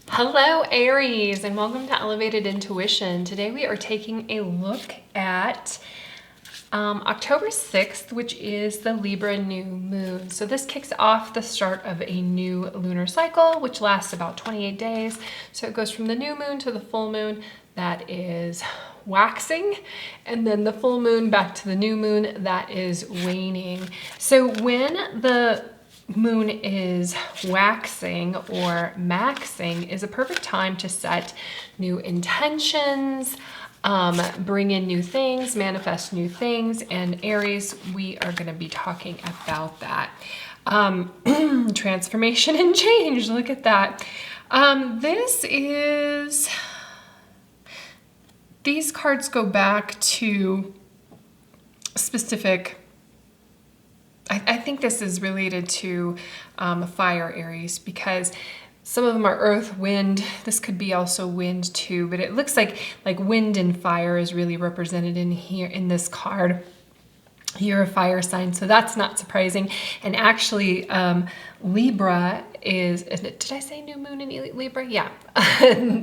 Hello Aries, and welcome to Elevated Intuition. Today we are taking a look at October 6th, which is the Libra new moon. So this kicks off the start of a new lunar cycle, which lasts about 28 days. So it goes from the new moon to the full moon that is waxing, and then the full moon back to the new moon that is waning. So when the moon is waxing or maxing is a perfect time to set new intentions, bring in new things, manifest new things. And Aries, we are going to be talking about that. Transformation and change. Look at that. These cards go back to specific. I think this is related to fire, Aries, because some of them are earth, wind. This could be also wind too, but it looks like wind and fire is really represented in here in this card. You're a fire sign, so that's not surprising. And actually, Libra is, did I say new moon in Libra? Yeah.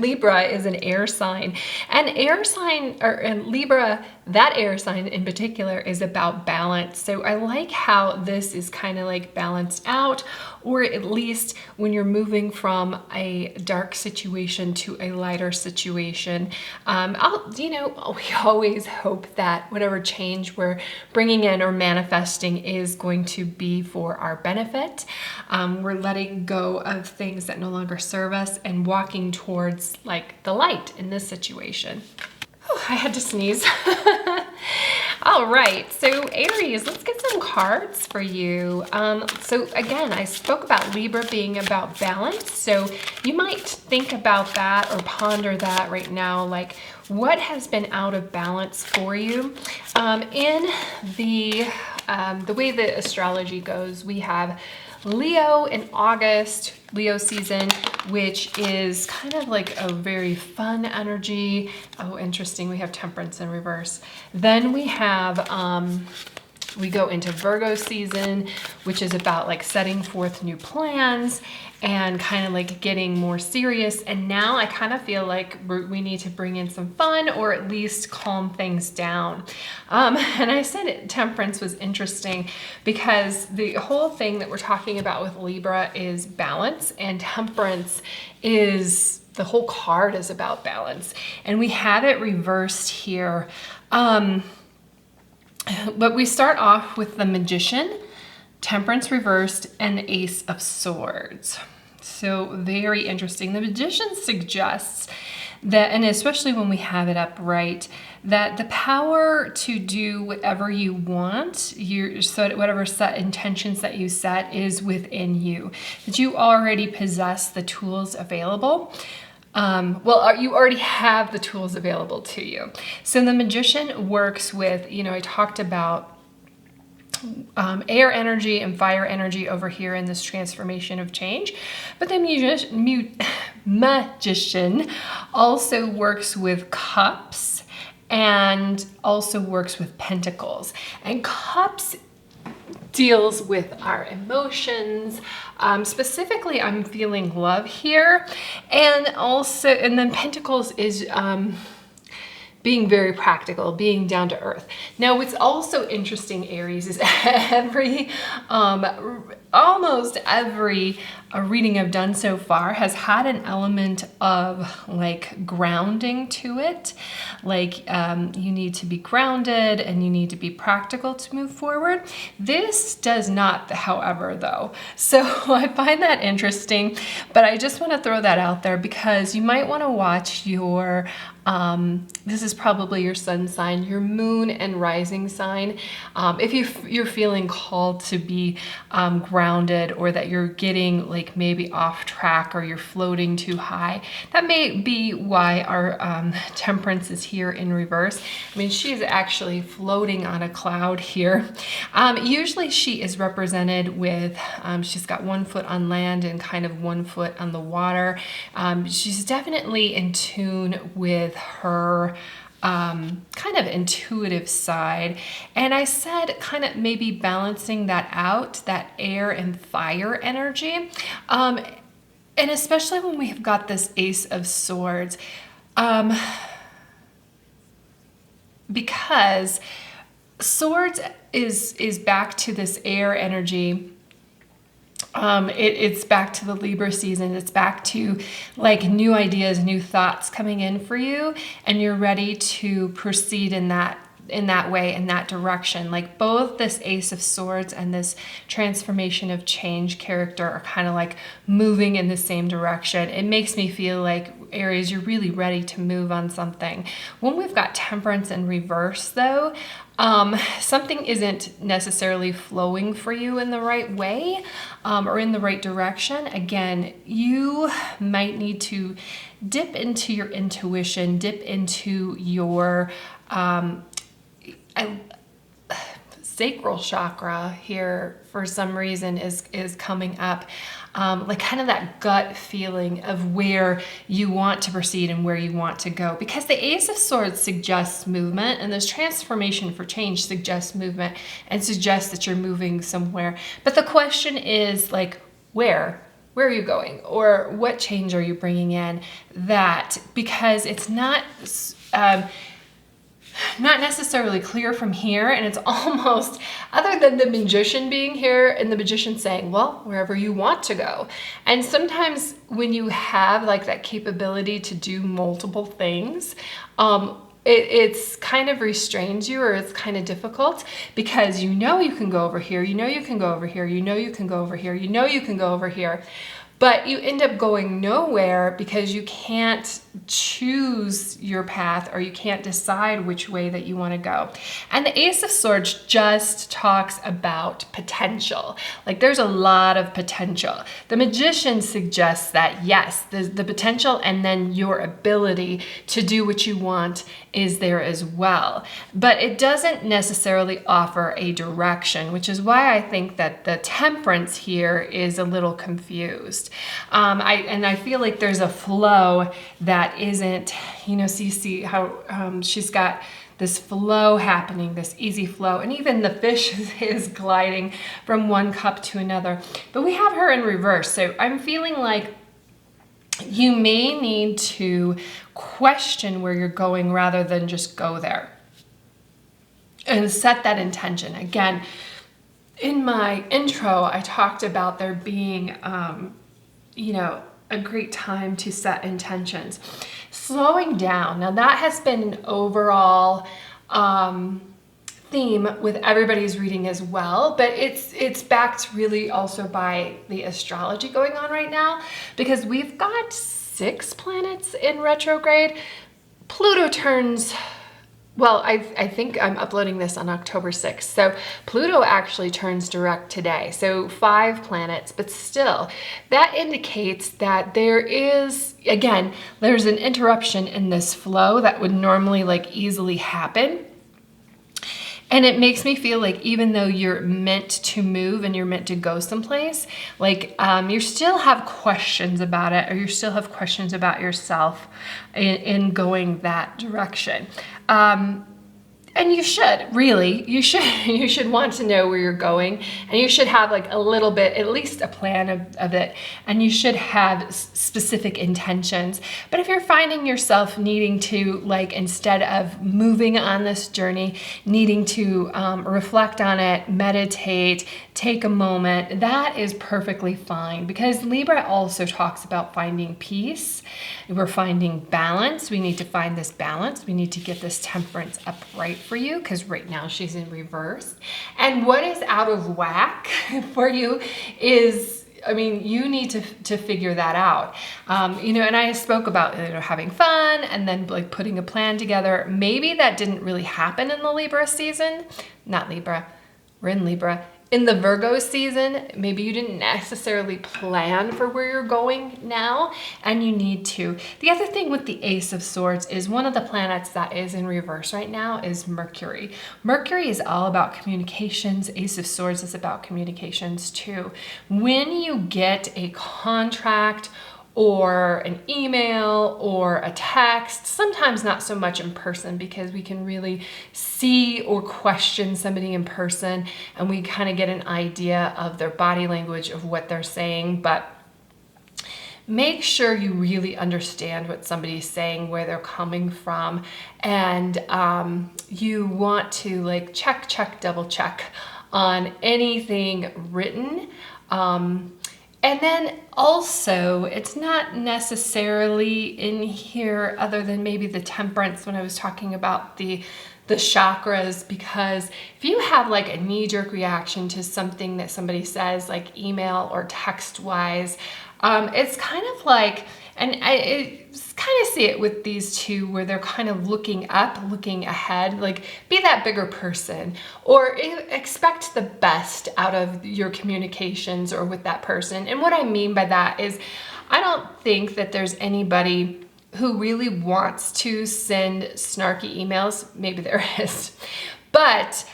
Libra is an air sign. And air sign, and Libra, that air sign in particular, is about balance. So I like how this is kind of like balanced out, or at least when you're moving from a dark situation to a lighter situation. We always hope that whatever change we're bringing in or manifesting is going to be for our benefit. We're letting go of things that no longer serve us and walking towards like the light in this situation. Oh, I had to sneeze. All right, so Aries, let's get some cards for you. So again, I spoke about Libra being about balance. So you might think about that or ponder that right now, like what has been out of balance for you? In the way the astrology goes, we have Leo in August, Leo season, which is kind of like a very fun energy. Oh, interesting. We have Temperance in reverse. Then we have, we go into Virgo season, which is about like setting forth new plans and kind of like getting more serious. And now I kind of feel like we need to bring in some fun or at least calm things down. And I said Temperance was interesting because the whole thing that we're talking about with Libra is balance, and Temperance is, the whole card is about balance. And we have it reversed here. But we start off with the Magician, Temperance reversed, and the Ace of Swords. So very interesting. The Magician suggests that, and especially when we have it upright, that the power to do whatever you want, whatever set intentions that you set is within you, that you already possess the tools available. You already have the tools available to you. So the Magician works with, I talked about air energy and fire energy over here in this transformation of change. But the Magician also works with cups and also works with pentacles. And cups deals with our emotions. Specifically, I'm feeling love here. And then Pentacles is being very practical, being down to earth. Now, what's also interesting, Aries, is almost every reading I've done so far has had an element of like grounding to it. Like you need to be grounded and you need to be practical to move forward. This does not, however, though. So I find that interesting, but I just want to throw that out there because you might want to watch your this is probably your sun sign, your moon and rising sign. If you're feeling called to be grounded, or that you're getting like maybe off track or you're floating too high, that may be why our Temperance is here in reverse. I mean, she's actually floating on a cloud here. Usually she is represented with, she's got 1 foot on land and kind of 1 foot on the water. She's definitely in tune with her kind of intuitive side. And I said kind of maybe balancing that out, that air and fire energy. And especially when we have got this Ace of Swords, because Swords is back to this air energy. It's back to the Libra season. It's back to like new ideas, new thoughts coming in for you, and you're ready to proceed in that way, in that direction. Like both this Ace of Swords and this transformation of change character are kind of like moving in the same direction. It makes me feel like, Aries, you're really ready to move on something. When we've got Temperance in reverse though, something isn't necessarily flowing for you in the right way, or in the right direction. Again, you might need to dip into your intuition, dip into your sacral chakra here for some reason is coming up. Like kind of that gut feeling of where you want to proceed and where you want to go. Because the Ace of Swords suggests movement, and this transformation for change suggests movement and suggests that you're moving somewhere. But the question is like, where? Where are you going? Or what change are you bringing in? That, because it's not necessarily clear from here, and it's almost, other than the Magician being here and the Magician saying, well, wherever you want to go. And sometimes when you have like that capability to do multiple things, it's kind of restrains you, or it's kind of difficult, because you know you can go over here, you know you can go over here, you know you can go over here, you know you can go over here, but you end up going nowhere because you can't choose your path, or you can't decide which way that you want to go. And the Ace of Swords just talks about potential. Like there's a lot of potential. The Magician suggests that yes, the potential and then your ability to do what you want is there as well. But it doesn't necessarily offer a direction, which is why I think that the Temperance here is a little confused. I feel like there's a flow that isn't, you know, so you see how she's got this flow happening, this easy flow, and even the fish is gliding from one cup to another. But we have her in reverse, so I'm feeling like you may need to question where you're going rather than just go there. And set that intention. Again, in my intro, I talked about there being, you know, a great time to set intentions. Slowing down. Now that has been an overall theme with everybody's reading as well, but it's backed really also by the astrology going on right now, because we've got 6 planets in retrograde. Pluto turns, well, I think I'm uploading this on October 6th. So Pluto actually turns direct today. So 5 planets, but still that indicates that there is, again, there's an interruption in this flow that would normally like easily happen. And it makes me feel like even though you're meant to move and you're meant to go someplace, like you still have questions about it, or you still have questions about yourself in going that direction. And you should, really, you should want to know where you're going, and you should have like a little bit, at least a plan of it, and you should have specific intentions. But if you're finding yourself needing to, like, instead of moving on this journey, needing to reflect on it, meditate, take a moment, that is perfectly fine, because Libra also talks about finding peace. We're finding balance. We need to find this balance. We need to get this Temperance upright for you, because right now she's in reverse. And what is out of whack for you is, I mean, you need to figure that out. You know, and I spoke about, you know, having fun and then like putting a plan together. Maybe that didn't really happen in the Libra season. Not Libra, we're in Libra. In the Virgo season, maybe you didn't necessarily plan for where you're going now, and you need to. The other thing with the Ace of Swords is one of the planets that is in reverse right now is Mercury. Mercury is all about communications. Ace of Swords is about communications too. When you get a contract or an email or a text, sometimes not so much in person, because we can really see or question somebody in person and we kind of get an idea of their body language, of what they're saying. But make sure you really understand what somebody's saying, where they're coming from, and you want to like check, double check on anything written. And then also, it's not necessarily in here other than maybe the temperance when I was talking about the chakras, because if you have like a knee-jerk reaction to something that somebody says, like email or text-wise, it's kind of like, and I kind of see it with these two where they're kind of looking up, looking ahead, like be that bigger person, or expect the best out of your communications or with that person. And what I mean by that is, I don't think that there's anybody who really wants to send snarky emails. Maybe there is, but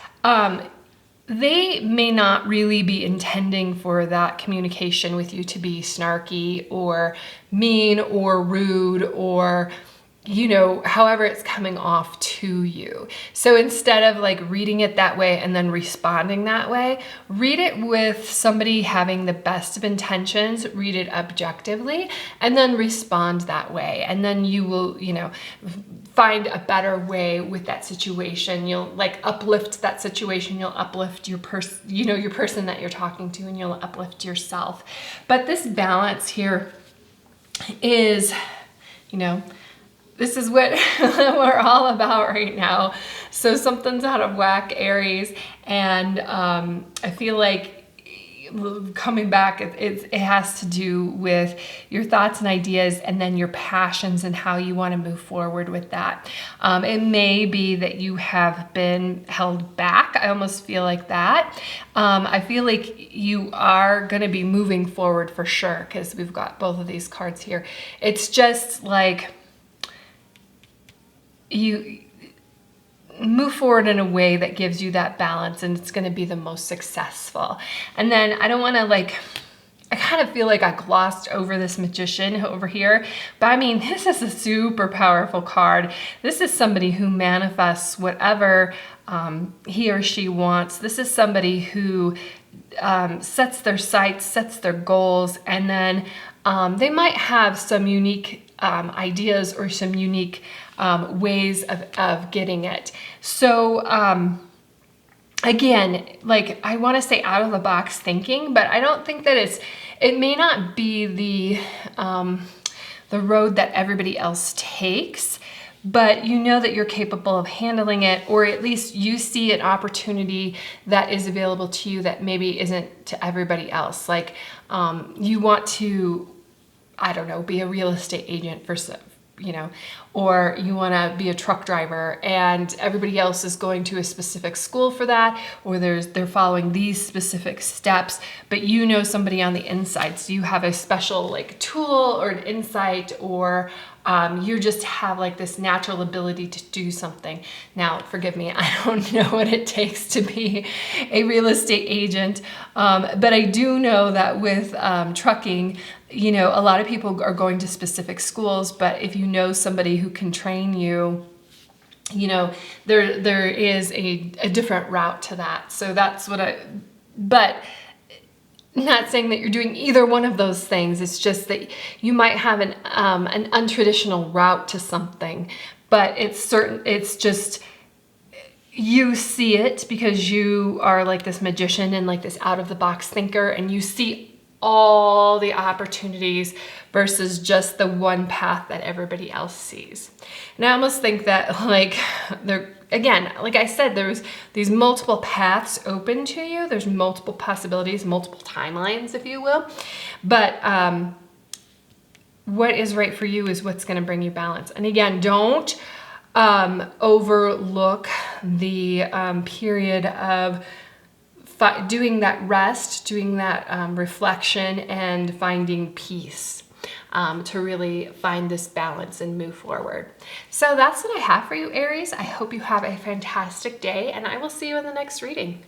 they may not really be intending for that communication with you to be snarky or mean or rude or, you know, however it's coming off to you. So instead of like reading it that way and then responding that way, read it with somebody having the best of intentions, read it objectively, and then respond that way. And then you will, you know, find a better way with that situation. You'll like uplift that situation. You'll uplift your your person that you're talking to, and you'll uplift yourself. But this balance here is, you know, this is what we're all about right now. So something's out of whack, Aries, and I feel like coming back, it has to do with your thoughts and ideas, and then your passions and how you want to move forward with that. It may be that you have been held back. I almost feel like that. I feel like you are going to be moving forward for sure, because we've got both of these cards here. It's just like you move forward in a way that gives you that balance, and it's going to be the most successful. And then I don't want to like, I kind of feel like I glossed over this Magician over here, but I mean, this is a super powerful card. This is somebody who manifests whatever he or she wants. This is somebody who sets their sights, sets their goals, and then they might have some unique ideas or some unique ways of getting it. So again, like I want to say out of the box thinking, but I don't think that it may not be the road that everybody else takes, but you know that you're capable of handling it, or at least you see an opportunity that is available to you that maybe isn't to everybody else. Like you want to, I don't know, be a real estate agent for some, you know, or you want to be a truck driver and everybody else is going to a specific school for that, or they're following these specific steps, but you know somebody on the inside, so you have a special like tool or an insight, or you just have like this natural ability to do something. Now, forgive me, I don't know what it takes to be a real estate agent, but I do know that with trucking, you know, a lot of people are going to specific schools, but if you know somebody who can train you, you know, there is a different route to that. So that's what but not saying that you're doing either one of those things. It's just that you might have an untraditional route to something, but it's just, you see it because you are like this magician and like this out of the box thinker, and you see all the opportunities versus just the one path that everybody else sees. And I almost think that like again, like I said, there's these multiple paths open to you. There's multiple possibilities, multiple timelines, if you will. But what is right for you is what's going to bring you balance. And again, don't overlook the period of doing that rest, doing that reflection, and finding peace to really find this balance and move forward. So that's what I have for you, Aries. I hope you have a fantastic day, and I will see you in the next reading.